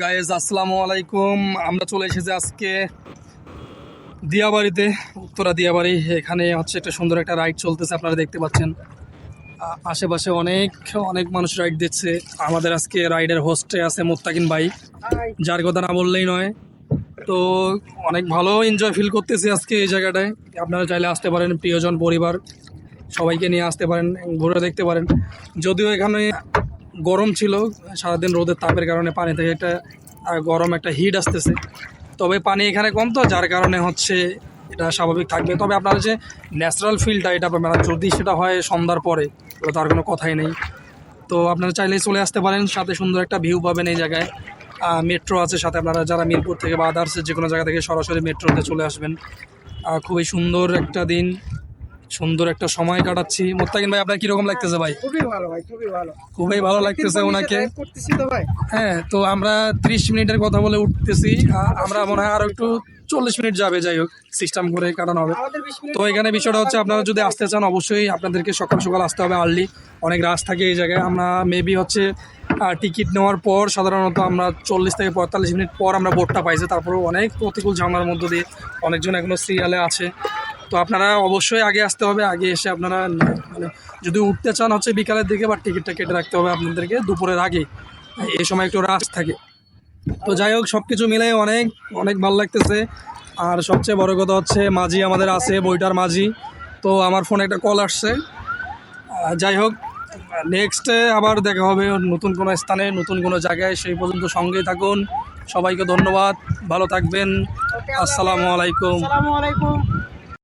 Guys আসসালামু আলাইকুম। আমরা চলে এসেছি আজকে দিয়াবাড়িতে, উত্তরা দিয়াবাড়ি। এখানে হচ্ছে একটা সুন্দর একটা রাইড চলতেছে, আপনারা দেখতে পাচ্ছেন। আশেপাশে অনেক অনেক মানুষ রাইড দিচ্ছে। আমাদের আজকে রাইডের হোস্টে আছে মোত্তাকিন ভাই, যার কথা না বললেই নয়। তো অনেক ভালো এনজয় ফিল করতেছি আজকে এই জায়গাটায়। আপনারা চাইলে আসতে পারেন, প্রিয়জন পরিবার সবাইকে নিয়ে আসতে পারেন, ঘুরে দেখতে পারেন। যদিও এখানে গরম ছিল, সারাদিন রোদের তাপের কারণে পানি থেকে একটা গরম একটা হিট আসতেছে, তবে পানি এখানে কম, তো যার কারণে হচ্ছে এটা স্বাভাবিক থাকবে। তবে আপনারা যে ন্যাচারাল ফিলটা এটা পাবেন, আর যদি সেটা হয় সন্ধ্যার পরে, তো তার কোনো কথাই নেই। তো আপনারা চাইলেই চলে আসতে পারেন, সাথে সুন্দর একটা ভিউ পাবেন এই জায়গায়। মেট্রো আছে সাথে, আপনারা যারা মিরপুর থেকে বা আদার্স যে কোনো জায়গা থেকে সরাসরি মেট্রোতে চলে আসবেন। খুবই সুন্দর একটা দিন, সুন্দর একটা সময় কাটাচ্ছি। মোত্তাকিন ভাই, আপনার কিরকম লাগতেছে ভাই? খুবই ভালো ভাই, খুবই ভালো। খুবই ভালো লাগতেছে ওনাকে। করতেছি তো ভাই। হ্যাঁ, তো আমরা 30 মিনিটের কথা বলে উঠতেছি। আমরা মনে হয় আরো একটু 40 মিনিট যাবে, যাই হোক সিস্টেম করে কাটানো হবে। আমাদের 20 মিনিট তো এখানে বিষয়টা হচ্ছে, আপনারা যদি আসতে চান অবশ্যই আপনাদেরকে সকাল সকাল আসতে হবে, আর্লি। অনেক রাশ থাকে এই জায়গায়। আমরা মেবি হচ্ছে টিকিট নেওয়ার পর সাধারণত আমরা 40 থেকে 45 মিনিট পর আমরা বোর্ডটা পাইছি। তারপরেও অনেক প্রতিকূল ঝামেলার মধ্য দিয়ে অনেকজন এখনও সিরিয়ালে আছে। তো আপনারা অবশ্যই আগে আসতে হবে। আগে এসে আপনারা মানে যদি উঠতে চান হচ্ছে বিকালের দিকে, বা টিকিটটা কেটে রাখতে হবে আপনাদেরকে দুপুরের আগে। এই সময় একটু রাশ থাকে। তো যাই হোক, সব কিছু মিলে অনেক অনেক ভালো লাগতেছে। আর সবচেয়ে বড় কথা হচ্ছে মাঝি আমাদের আছে, বইটার মাঝি। তো আমার ফোনে একটা কল আসছে। যাই হোক, নেক্সটে আবার দেখা হবে নতুন কোনো স্থানে, নতুন কোনো জায়গায়। সেই পর্যন্ত সঙ্গেই থাকুন। সবাইকে ধন্যবাদ, ভালো থাকবেন। আসসালামু আলাইকুম। আসসালামু আলাইকুম।